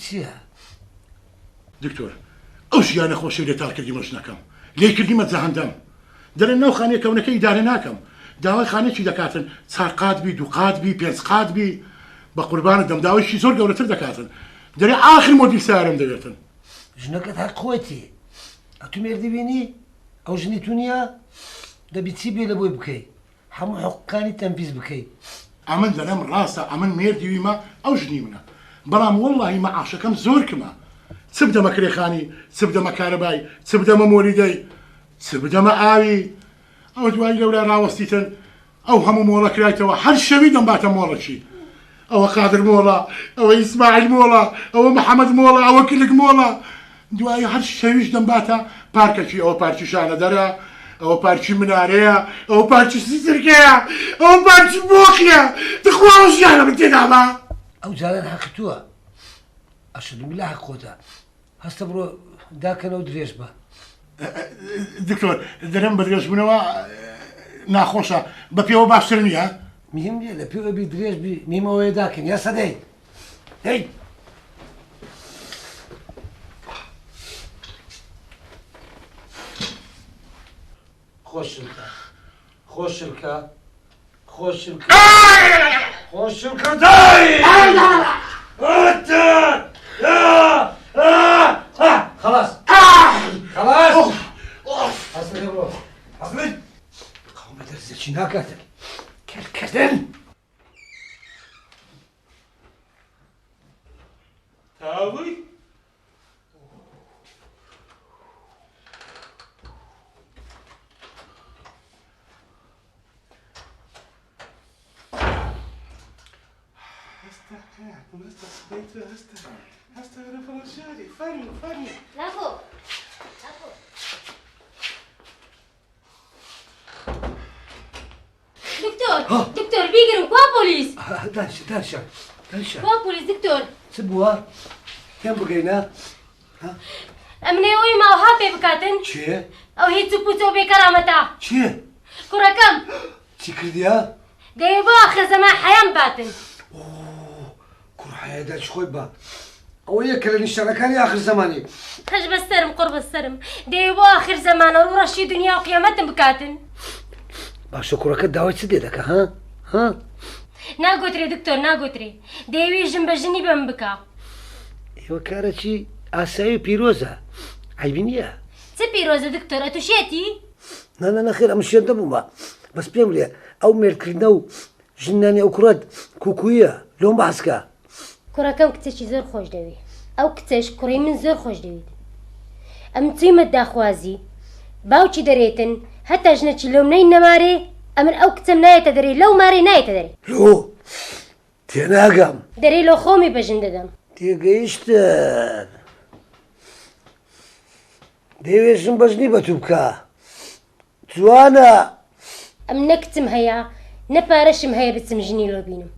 چییە؟ دکتۆر ئەو ژیانە خۆشی لێتاڵ کردی مەش نەکەم لێ کردیمە جەهەندەم دەرێن ناو خانەیە کەونەکە ئیدارە ناکەم داوای خانێکی دەکاتن 4 قات بی 2 قات بی 5 قات بی بە قوربانە دەم داوایشی زۆر گەورەتر دەکاتن دەرێ ئاخر مۆدیل سیارەم دەوێتن ژنەکەت هەر خۆیەتی ئەتو مێردی بینی ئەو ژنی تو نییە دەبی چی بێ لە بۆی بکەی هەموو حقوقانی تەنفیز بکەی ئەمن دەرەم ڕاستە ئەمن مێردیویمە ئەو ژنی منە بەڵام وەڵڵاهی مەعاشەکەم زۆر کمە چ بدەمە کرێخانی چ بدەمە کارەبای چ بدەمە مۆریدەی چ بدەمە ئاوی ئەو دوای لەورا ڕاوەستیتن ئەو هەموو مۆڵە کرایتەوە هەر شەوی دەمباتە مۆڵەکی ئەوە قادر مۆڵە ئەوە ئیسماعیل مۆڵە ئەوە محەممەد مۆڵە ئەوە کلک مۆڵە دوای هەر شەویش دەمباتە پارکەکی ئەوە پارکی شانەدەرە ئەوە پارکی منارەیە ئەوە پارکی سیسرکەیە ئەوە پارکی بۆقیە دخواوە ژیانە من تێدابە ئەو جاران حەقی تووە ئەشهد بالله حەق خۆتە هەستە بڕۆ داکەنە و درێژ بە دکتۆر دەرەم بەدرێژ بوونەوە ناخۆشە بە پێوە باشتر نییە مهم نیە لە پێوە بی درێژ بی میمەوەیە داکەن یا سەدەی دەی خۆشلکە خۆشلکە خۆشلکە خۆشلکە دای خلاص خلاص حەسنی بڕۆ حەسنی قەومە دەرزێکی ناکاتن کردن تاوی هستا أنا فرنساوي فني لابو دكتور بيقروا كوا بوليس دانشا كوا بوليس دكتور سبوها كم بقينا أمني وي ما هابي بكاتن چێ أو هي تبوتو بكرامتا چێ كرة كم چی کردیا ديبو آخر زمان حيام باتن کوڕحەیە دەچ خۆی بە ئەوە یەکە لە نیشانەکانی آخر زمانی خش بسترم قرب السرم ديبو آخر زمان ورشي دنيا وقيامتن بكاتن باشە کوڕەکە داوای چ دێ دەکە ها ناگوتري دكتور ناگوتري ديوي جنب جني بمبكا ئێوە کارەکی ئاسایی و پیرۆزە عیبی نییە تبي روزة دكتور أتوشيتي نانە نەخێر ئەم شێن دەبوومە بەس پێم لێ ئەو مێردکردنە و ژنانی ئەو کوڕەت کوکویە لۆم بەحسکە كرة كم كتشي زور خوش دوي أو كتش كري من زور خوش دوي أم تيمة داخوازي باوچی دەرێتن هەتا ژنەکی لەو منەی نەمارێ ئەمن ئەو کچەم نایەتە دەرێ لەو مارێ نایەتە دەرێ لۆ تێناگەم دەرێ لۆ خۆمی بەژن دەدەم تێگەیشتن دەیوێژم بەژنی بە تو بکە جوانە ئەم نەکچم هەیە نەپارەشم هەیە بچم ژنی لۆ بینم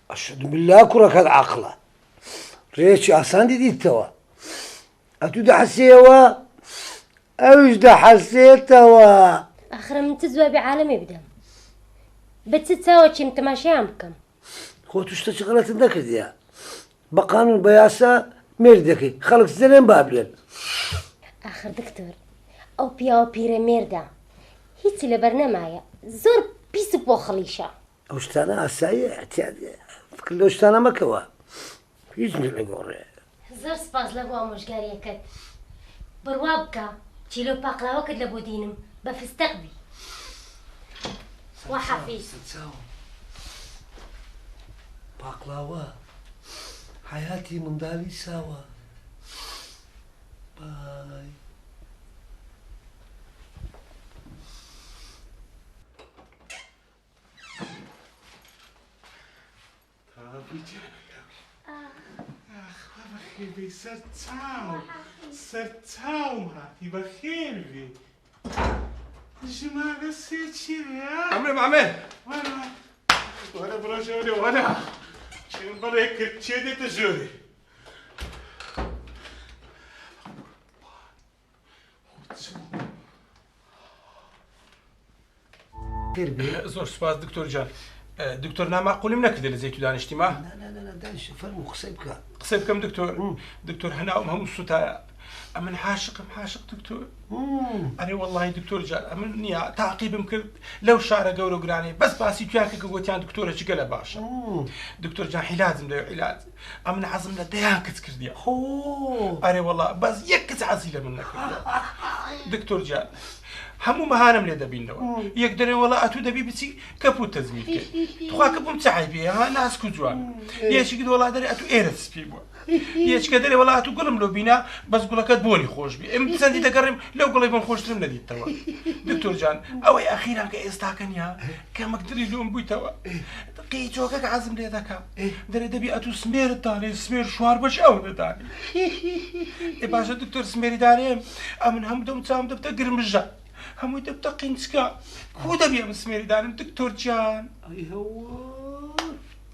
ئەشهد بالله کوڕەکەت عاقڵە ڕێکی ئاسان دیدیتەوە ئەتوو دەحەسێەوە ئەویش دەحەسێتەوە ئاخرە من چ جوابی عالەمێ بدەم بە چ چاوەچیم تەماشایان بکەم خۆ توشتە چ غەڵەتت نەکردیە بە قانون بە یاسا مێردی دەکەی خەڵک زەرێن با بێن ئاخر دکتۆر ئەو پیاوە پیرە مێردە هیچی لەبەر نەمایە زۆر پیس بۆ خەڵیشە ئەو شتانە ئاساییە احتیاطە فکر لەو شتانە مەکەوە هیچ لەگۆڕێ زۆر سپاس لە بۆ ئامۆژگاریەکەت بڕوا بکە چیلۆ پاقلاوەکت لە بۆ دینم بە فستەق بی وحەفیز پاقلاوە حیاتی منداڵی ساوە بای بخير سرتاو هاتي بخير بي جماعة سيتشي يا عمي وانا برجولي وانا شنو بريك تشيدي تجوري خير بێ زۆر سوپاس دکتۆر جان دكتور نامعقولي منك اللي زيتو دانشتي ما لا دانش فرمو خصيبك قصيب كم دكتور دكتور هنا هم السوتا أمن حاشق دكتور أنا والله دكتور جال أمن نيا تعقيب ممكن لو شعر جورو جراني بس باسي تياك قوتيان دكتورة شكلها باشا دكتور جان حلازم ده علاج أمن عزمنا ديان كتكر ديا أنا والله بس يكز عزيلة منك دكتور جال همو مهانم لي دبينو يقدر والله اتو دبي بسي كبو تزميل كي تخوا كبو متعي بيها ناس كجوان ياش يقدر والله دري اتو ايرس بيبو ياش كدري والله اتو قلم لو بينا بس قول لك بوني خوش بي ام تسندي تقرم لو قول يبون خوش ترم ندي توا دكتور جان او اخيرا كاستاكن يا كما قدري لهم بو توا قيتوك عزم لي ذاك دري دبي اتو سمير الداري سمير شوار باش او داري اي باشا دكتور سمير داري امن هم دم تام دبت قرمجه هم يدبت قينتكا كودا بيا مسميري دارم دكتور جان اي هو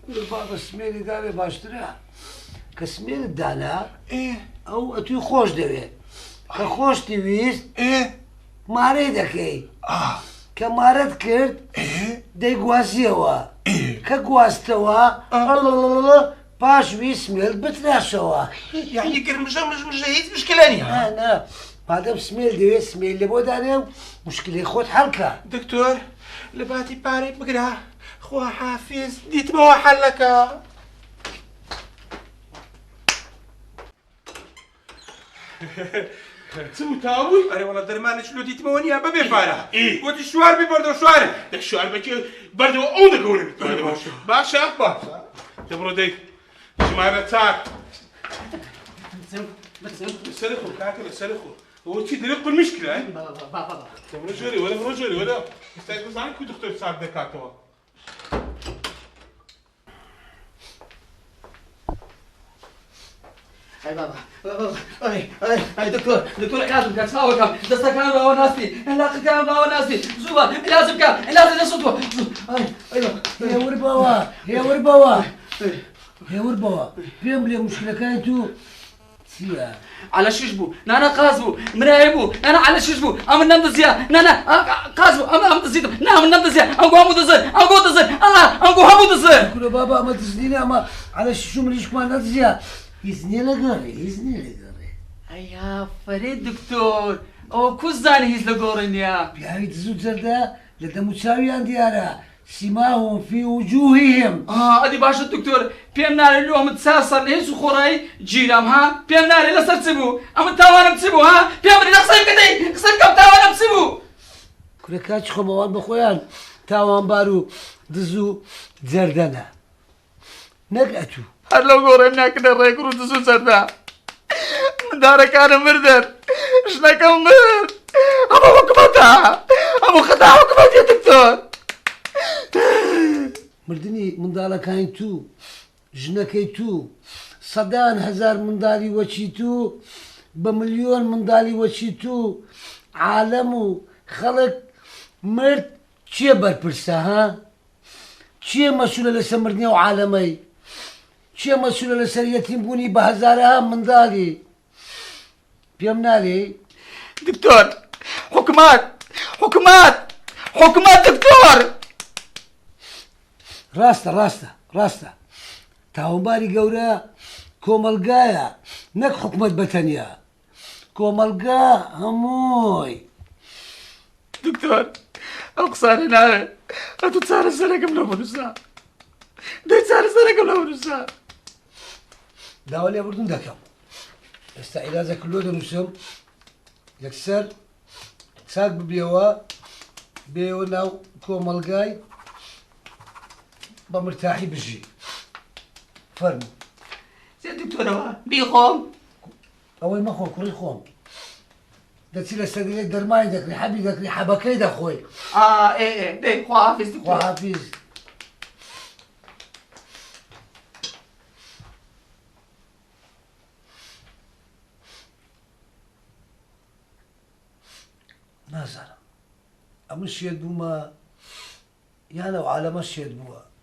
كل بعض السميري داري باشتريها كسمير دانا ايه او اتو خوش دوي كخوش تويست ايه ماري دكي كمارد كرد ايه دي قواسيوا ايه كقواستوا الله باش ويسمير بتراشوا يعني قرمجه مش هيت مشكلة انا بعد سميل دوي سميل اللي بود انا مشكلة خود حلقة دكتور لباتي باري بقرا خوا حافظ ديت ما حلك تسمو تاوي أري والله درمان شلو ديت ما ونيا ببي بارا إيه. قلت الشوار ببردو شواري ده الشعر بكي برضو اون قولي باشا تمرو ديك شمارة تاك سلخوا كاكل سلخوا هو شي دريق المشكلة بابا رجولي ولا استاذ عنك دكتور صاحب دكاتره اي بابا اي دكتور لازم كان تساوي كم دستا كان باو ناسي لا كان باو ناسي زوبا لازم نصوتوا يا وربوا فيهم لي مشكلة كايتو سيا على شجبو نانا قازبو مرايبو نانا على شجبو ام نمدزيا نانا قازبو ام دزيتو نعم نمدزيا ام قومو دزر الله ام قومو دزر كل بابا ما تزنيني اما على شو مليش كمان نزيا يزني لغري يا فريد دكتور او كوزاني هيز لغورن يا بيهاي تزود زردا لدا مساوي عندي انا سماهم في وجوههم ادي باش الدكتور بيمنا اليوم تساسر ليس خوراي جيرام ها بيمنا لسر تسبو ام تاوانم تسبو ها بيمنا نقصي كدي قصر كم تاوانم تسبو كل كاتش خموان بخويان تاوان بارو دزو زردنا نقعتو هلو غورنا كده ريكرو دزو زردا من دارك انا مردر شنك مرد ابو حكمتها ابو خدع حكمتي يا دكتور مردني من دالا كاين تو جنكي تو صدان هزار من دالي وشيتو بمليون من دالي وشيتو عالمو خلق مرد چه برپرسه ها چه مسئوله لسر مردنی و عالمی چه مسئوله لسر یتیم بونی به هزاره ها من دالي پیم نالی دكتور حكومات دكتور راسته تاوانباری گەورە کۆمەلگایە نەک حکومەت بەتەنیا کۆمەلگا هەمووی دكتور اقصاني ناري اتو تصار السنة قبل ونصها تصار السنة قبل ونصها داوا لێ بردون دەکەم ئێستا عیلاجە کلۆ دەنووسم یەکسەر چاک ببێەوە بێەوە ناو کۆمەلگای بمرتاحي بجي فرمو سي دكتور بيخوم اول ما خو كوري خوم دتي لسدي درماي دكري حبي دكري حبكي دخوي ايه دي حافظ دكتور وحافظ نازل امشي بوما يا لو على مشي بوا